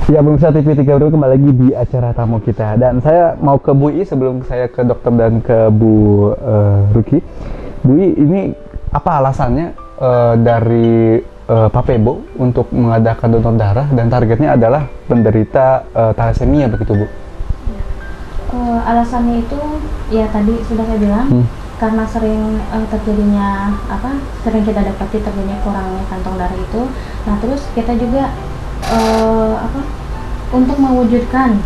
Ya, pemirsa TV32 kembali lagi di acara tamu kita. Dan saya mau ke Bu I sebelum saya ke dokter dan ke Bu Ruki. Bu I, ini apa alasannya dari Papebo untuk mengadakan donor darah dan targetnya adalah penderita thalassemia begitu, Bu? Alasannya itu ya tadi sudah saya bilang karena sering terjadinya sering kita dapati terjadinya kurangnya kantong darah itu. Nah, terus kita juga untuk mewujudkan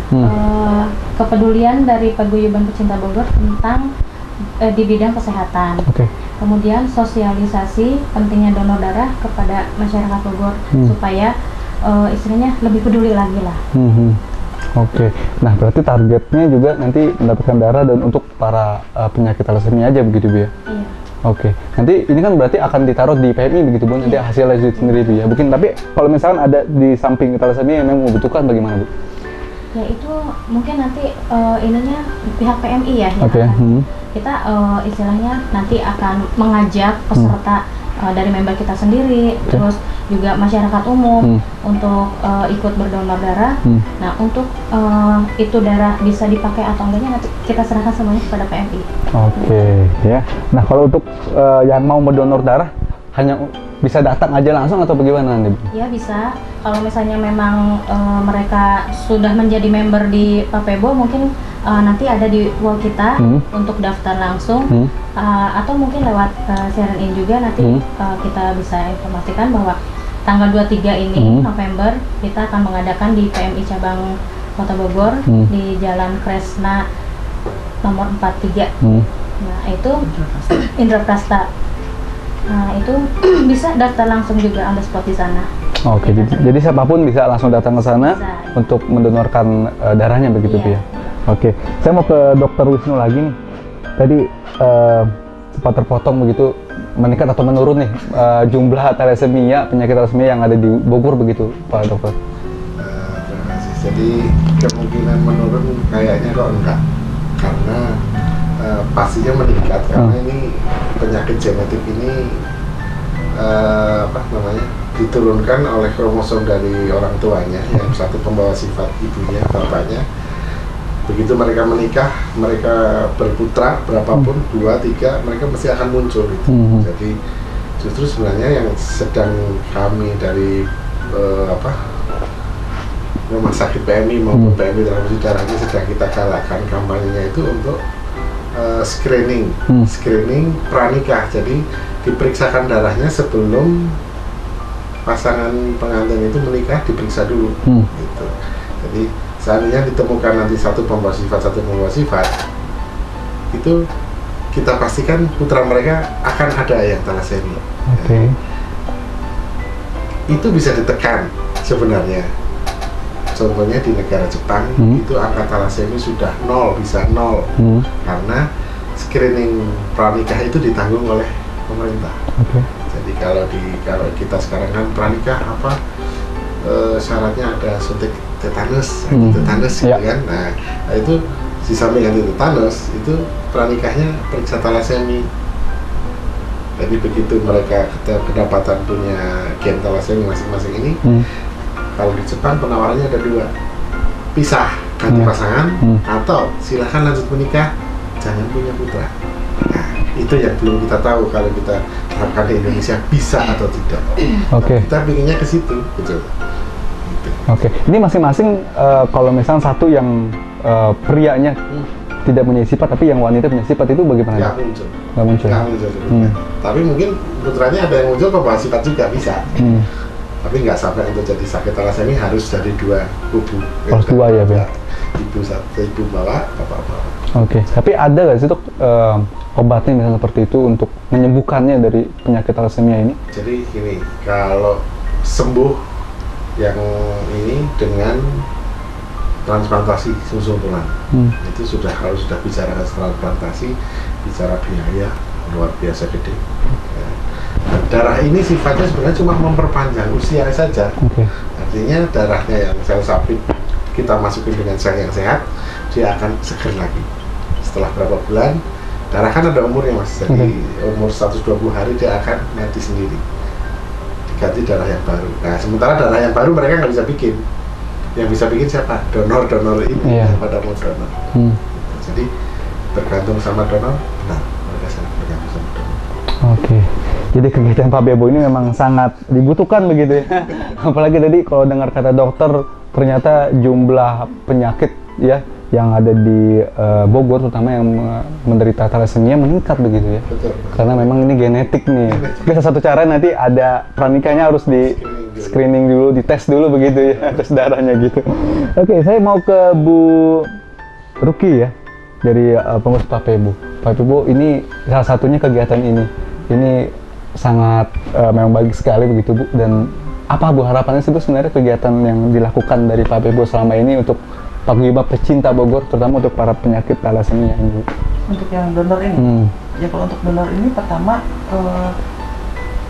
kepedulian dari Paguyuban Pecinta Bogor tentang di bidang kesehatan. Kemudian sosialisasi pentingnya donor darah kepada masyarakat Bogor supaya istilahnya lebih peduli lagi lah. Nah berarti targetnya juga nanti mendapatkan darah dan untuk para penyakit thalassemia aja begitu, Bu ya? Iya. Nanti ini kan berarti akan ditaruh di PMI begitu, Bu? Nanti hasilnya sendiri, Bu ya? Mungkin, tapi kalau misalkan ada di samping thalassemia yang memang membutuhkan, bagaimana, Bu? Ya itu mungkin nanti ininya pihak PMI ya. Kita istilahnya nanti akan mengajak peserta dari member kita sendiri, terus juga masyarakat umum untuk ikut berdonor darah. Nah, untuk itu darah bisa dipakai atau enggaknya nanti kita serahkan semuanya kepada PMI. Ya. Nah, kalau untuk yang mau berdonor darah hanya bisa datang aja langsung atau bagaimana nanti? Ya bisa. Kalau misalnya memang mereka sudah menjadi member di Papebo, mungkin nanti ada di wall kita untuk daftar langsung, atau mungkin lewat siaran ini juga nanti kita bisa informasikan bahwa tanggal 23 ini November kita akan mengadakan di PMI cabang Kota Bogor di Jalan Kresna nomor 43. Nah, itu Indraprasta. Nah, itu bisa daftar langsung juga on the spot di sana. Jadi siapapun bisa langsung datang ke sana untuk mendonorkan darahnya begitu, Bu ya? Saya mau ke Dokter Wisnu lagi nih. Tadi sempat terpotong begitu, meningkat atau menurun nih jumlah thalassemia, penyakit thalassemia yang ada di Bogor begitu, Pak Dokter? Terima kasih. Jadi kemungkinan menurun kayaknya kok enggak, karena pastinya meningkat karena ini penyakit genetik ini diturunkan oleh kromosom dari orang tuanya, yang satu pembawa sifat ibunya, bapaknya. Begitu mereka menikah, mereka berputra berapapun, 2, 3, mereka mesti akan muncul itu. Jadi justru sebenarnya yang sedang kami dari rumah sakit PMI maupun PMI transfusi darah ini sedang kita galakkan kampanyenya itu untuk screening pranikah. Jadi diperiksakan darahnya sebelum pasangan pengantin itu menikah, diperiksa dulu gitu. Jadi seandainya ditemukan nanti satu pembawa sifat, itu kita pastikan putra mereka akan ada yang thalassemia. Itu bisa ditekan sebenarnya. Contohnya di negara Jepang itu angka thalassemia sudah 0, bisa 0 karena screening pranikah itu ditanggung oleh pemerintah. Jadi kalau kita sekarang kan pranikah syaratnya ada suntik tetanus gitu kan. Nah, itu di samping anti tetanus itu pranikahnya periksa thalassemia. Jadi begitu mereka kedapatan punya gen thalassemia masing-masing ini, kalau di Jepang penawarannya ada 2, pisah ganti pasangan atau silahkan lanjut menikah, jangan punya putra. Nah, itu yang belum kita tahu kalau kita terapkan di Indonesia bisa atau tidak. Kita pinginnya ke situ, betul. Ini masing-masing kalau misalnya satu yang prianya tidak punya sifat tapi yang wanita punya sifat itu bagaimana? Nggak muncul. Tapi mungkin putranya ada yang muncul pembawa sifat juga bisa. Tapi nggak sampai untuk jadi sakit thalassemia harus dari 2 kubu. Harus 2 ya, Bu? Ibu bawa, bapak bawa. Tapi ada nggak sih, Dok, obatnya misalnya seperti itu untuk menyembuhkannya dari penyakit thalassemia ini? Jadi gini, kalau sembuh yang ini dengan transplantasi sum-sum tulang, itu kalau sudah bicara transplantasi, bicara biaya luar biasa gede. Darah ini sifatnya sebenarnya cuma memperpanjang usia saja. Artinya darahnya yang sel sapi kita masukin dengan sel yang sehat, dia akan seger lagi. Setelah berapa bulan, darah kan ada umurnya, Mas. Jadi umur 120 hari dia akan mati sendiri. Diganti darah yang baru. Nah, sementara darah yang baru mereka nggak bisa bikin. yang bisa bikin siapa? Donor ini pada mau donor. Jadi bergantung sama donor, nah mereka sangat bergantung sama donor. Oke. Jadi kegiatan Pak Bebo ini memang sangat dibutuhkan begitu ya. Apalagi tadi kalau dengar kata dokter, ternyata jumlah penyakit ya yang ada di Bogor, terutama yang menderita thalassemia meningkat begitu ya. Betul. Karena memang ini genetik nih. Oke, salah satu cara nanti ada pranikahnya harus di screening dulu, dites dulu begitu ya, tes darahnya gitu. Oke, saya mau ke Bu Ruki ya, dari pengurus Pak Bebo. Pak Bebo ini salah satunya kegiatan ini. Ini sangat memang bagus sekali begitu Bu. Dan apa Bu harapannya sih Bu sebenarnya kegiatan yang dilakukan dari Pak Bebo selama ini untuk paguyuban pecinta Bogor, terutama untuk para penyakit thalassemia ini? Untuk yang donor ini, ya kalau untuk donor ini pertama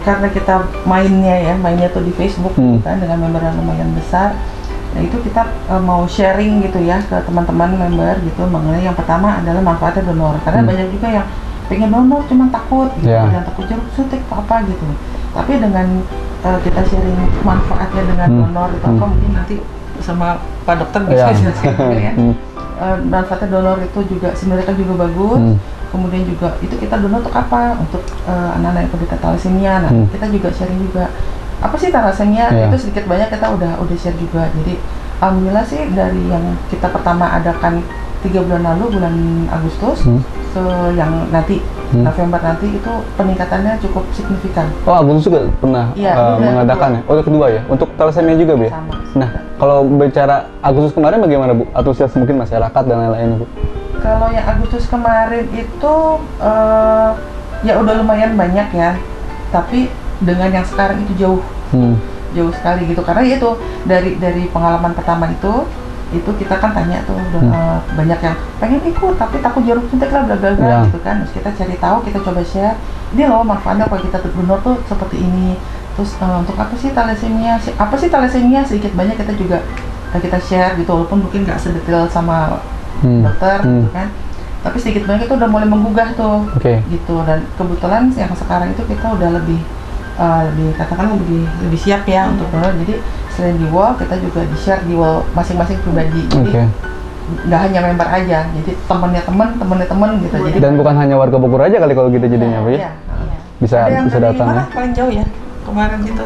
karena kita mainnya tuh di Facebook kan dengan member yang lumayan besar. Nah itu kita mau sharing gitu ya ke teman-teman member gitu mengenai yang pertama adalah manfaatnya donor, karena banyak juga yang pengen donor cuman takut gitu, yang takut jeruk suntik apa gitu. Tapi dengan kita sharing manfaatnya dengan donor itu apa, mungkin nanti sama Pak Dokter bisa jelaskan juga ya. Manfaatnya donor itu juga sebenarnya kan juga bagus. Kemudian juga itu kita donor untuk apa? Untuk anak-anak yang penderita thalassemia. Nah, kita juga sharing juga apa sih thalassemia, itu sedikit banyak kita udah share juga. Jadi alhamdulillah sih dari yang kita pertama adakan 3 bulan lalu, bulan Agustus ke yang nanti November nanti, itu peningkatannya cukup signifikan. Oh, Agustus juga pernah mengadakan ya? Oh, yang kedua ya? Untuk thalassemia juga Bu? Sama. Nah, kalau bicara Agustus kemarin bagaimana Bu? Antusias mungkin masyarakat dan lain-lain Bu? Kalau yang Agustus kemarin itu ya udah lumayan banyak ya, tapi dengan yang sekarang itu jauh sekali gitu, karena itu dari pengalaman pertama itu kita kan tanya tuh banyak yang pengen ikut tapi takut jarum suntik lah bla bla bla gitu kan. Terus kita cari tahu, kita coba share, ini loh manfaatnya kalau kita donor tuh seperti ini. Terus untuk apa sih thalassemia, sedikit banyak kita juga kita share gitu, walaupun mungkin nggak sedetail sama dokter gitu kan, tapi sedikit banyak itu udah mulai menggugah tuh gitu. Dan kebetulan yang sekarang itu kita udah lebih katakan lebih siap ya untuk donor. Jadi selain di wall, kita juga di share di wall masing-masing pribadi. Jadi nggak hanya member aja, jadi temennya temen gitu. Jadi dan bukan hanya warga Bogor aja kali kalau gitu jadinya Bu ya? Bisa datang ya? Paling jauh ya kemarin gitu.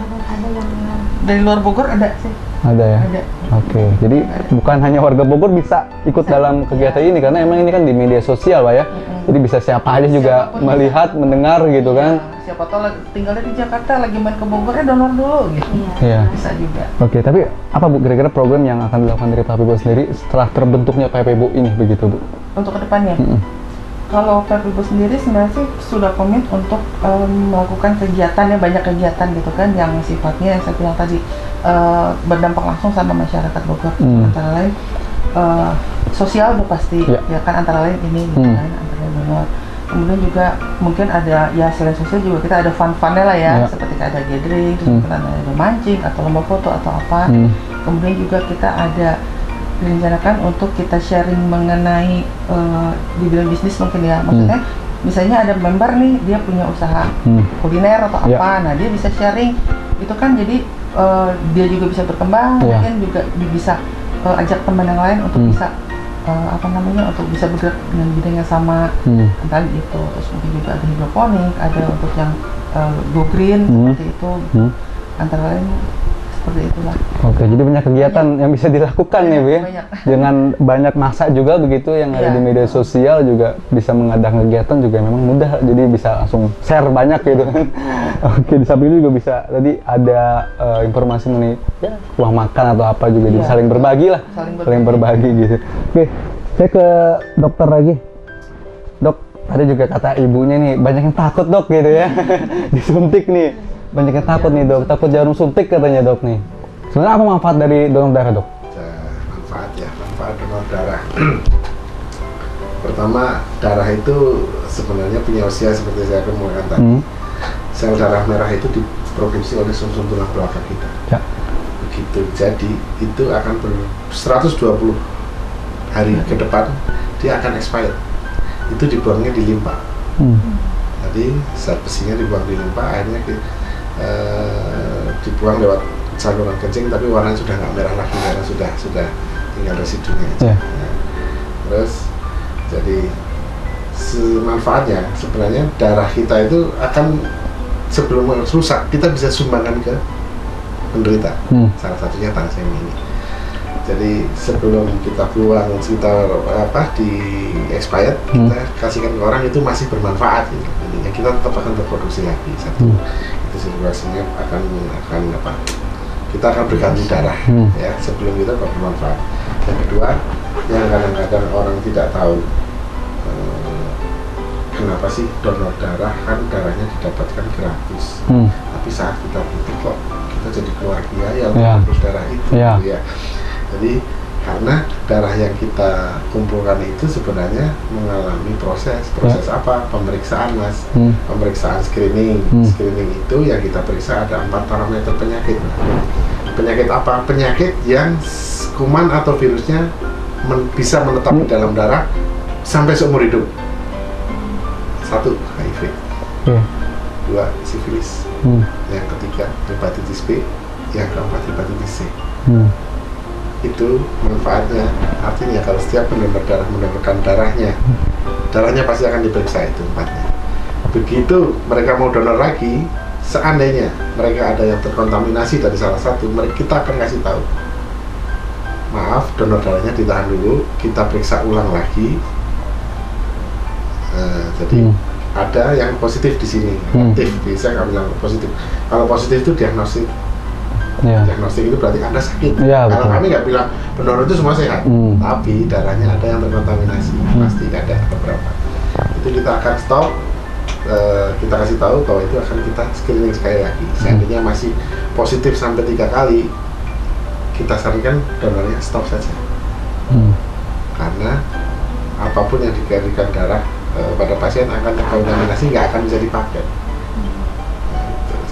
Dari luar Bogor ada sih. Ada ya? Ada. Oke, jadi bukan hanya warga Bogor bisa ikut dalam kegiatan ini, karena emang ini kan di media sosial Pak ya. Jadi bisa siapa aja juga melihat, mendengar gitu kan. Siapa tahu tinggalnya di Jakarta lagi main ke Bogor, donor dulu gitu. Bisa juga. Oke, tapi apa Bu kira-kira program yang akan dilakukan dari Pak Bebo sendiri setelah terbentuknya Pak Bebo ini begitu Bu? Untuk kedepannya? Kalau Pak Bebo sendiri sebenarnya sih sudah komit untuk melakukan kegiatan, ya banyak kegiatan gitu kan, yang sifatnya yang saya bilang tadi berdampak langsung sama masyarakat Bogor. Antara lain sosial udah pasti, ya kan, antara lain ini gitu kan, antara lain donor. Kemudian juga mungkin ada ya selain sosial juga kita ada fun-funnya lah ya, seperti ada gathering, terus mungkin ada mancing atau lomba foto atau apa. Kemudian juga kita ada direncanakan untuk kita sharing mengenai di bidang bisnis mungkin ya, maksudnya misalnya ada member nih dia punya usaha kuliner atau apa, nah dia bisa sharing itu kan, jadi dia juga bisa berkembang, mungkin juga bisa ajak teman yang lain untuk bisa untuk bisa bergerak dengan bidang yang sama, entah gitu. Terus mungkin juga ada hidroponik, ada untuk yang go green seperti itu, antara lain seperti itulah. Oke, jadi banyak kegiatan yang bisa dilakukan ya Bu ya. Dengan banyak masa juga begitu yang ada di media sosial, juga bisa mengadakan kegiatan juga memang mudah, jadi bisa langsung share banyak gitu kan. Oke, di samping itu juga bisa tadi ada informasi mengenai uang makan atau apa juga, jadi saling berbagi lah, saling berbagi gitu. Oke, saya ke dokter lagi. Dok, tadi juga kata ibunya nih banyak yang takut Dok gitu ya. Disuntik nih. Banyak yang takut nih Dok, takut jarum suntik katanya Dok nih. Sebenarnya apa manfaat dari donor darah Dok? Manfaat donor darah. Pertama, darah itu sebenarnya punya usia seperti saya kemukakan tadi. Sel darah merah itu diproduksi oleh sumsum tulang belakang kita. Begitu, jadi itu akan 120 hari ke depan dia akan expired. Itu dibuangnya di limpa. Jadi zat besinya dibuang di limpa, akhirnya dibuang lewat saluran kencing tapi warnanya sudah nggak merah lagi karena sudah tinggal residunya aja. Yeah. Nah, terus jadi manfaatnya sebenarnya darah kita itu akan sebelum rusak kita bisa sumbangkan ke penderita. Salah satunya thalassemia ini. Jadi sebelum kita buang sekitar di expired kita kasihkan ke orang itu masih bermanfaat gitu. Intinya kita tetap akan berproduksi lagi satu. Itu situasinya akan kita akan berganti darah ya sebelum kita bermanfaat. Yang kedua yang kadang-kadang orang tidak tahu kenapa sih donor darah kan darahnya didapatkan gratis. Tapi saat kita butuh kok kita jadi keluar biaya untuk darah itu gitu ya. Jadi karena darah yang kita kumpulkan itu sebenarnya mengalami proses apa? Pemeriksaan mas, pemeriksaan screening. Screening itu yang kita periksa ada 4 parameter penyakit. Penyakit apa? Penyakit yang kuman atau virusnya bisa menetap di dalam darah sampai seumur hidup. 1. HIV. 2. Sifilis. Yang ketiga hepatitis B. Yang keempat hepatitis C. Itu manfaatnya, artinya kalau setiap pendonor darah mendonorkan darahnya pasti akan diperiksa itu 4-nya. Begitu mereka mau donor lagi, seandainya mereka ada yang terkontaminasi dari salah satu, kita akan kasih tahu, maaf donor darahnya ditahan dulu, kita periksa ulang lagi. Jadi ada yang positif di sini, aktif, bisa nggak bilang positif. Kalau positif itu diagnostik. Diagnostik itu berarti Anda sakit. Kalau kami nggak bilang pendonor itu semua sehat, tapi darahnya ada yang terkontaminasi, pasti ada beberapa. Itu kita akan stop, kita kasih tahu bahwa itu akan kita screening sekali lagi. Seandainya masih positif sampai 3 kali, kita sarankan donornya stop saja. Karena apapun yang diberikan darah pada pasien akan terkontaminasi, nggak akan bisa dipakai.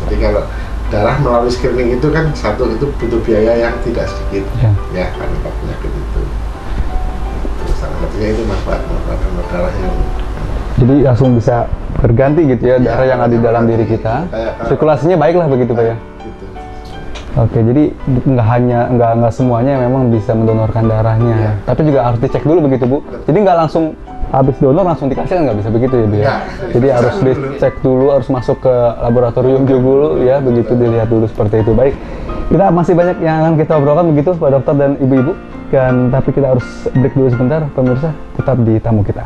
Jadi kalau darah melalui screening itu kan satu itu butuh biaya yang tidak sedikit ya karena penyakit itu. Salah satunya itu manfaat donor darah yang jadi langsung bisa berganti gitu ya, darah yang ada di dalam diri kita, sirkulasinya baik lah begitu Pak ya. Gitu. Oke, jadi nggak semuanya memang bisa mendonorkan darahnya, tapi juga harus dicek dulu begitu Bu. Jadi nggak langsung habis donor langsung dikasih kan nggak bisa begitu ya Bu ya. Jadi harus dicek dulu, harus masuk ke laboratorium juga dulu ya, begitu dilihat dulu seperti itu. Baik, kita masih banyak yang akan kita obrolkan begitu Pak Dokter dan Ibu-ibu, tapi kita harus break dulu sebentar pemirsa, tetap di tamu kita.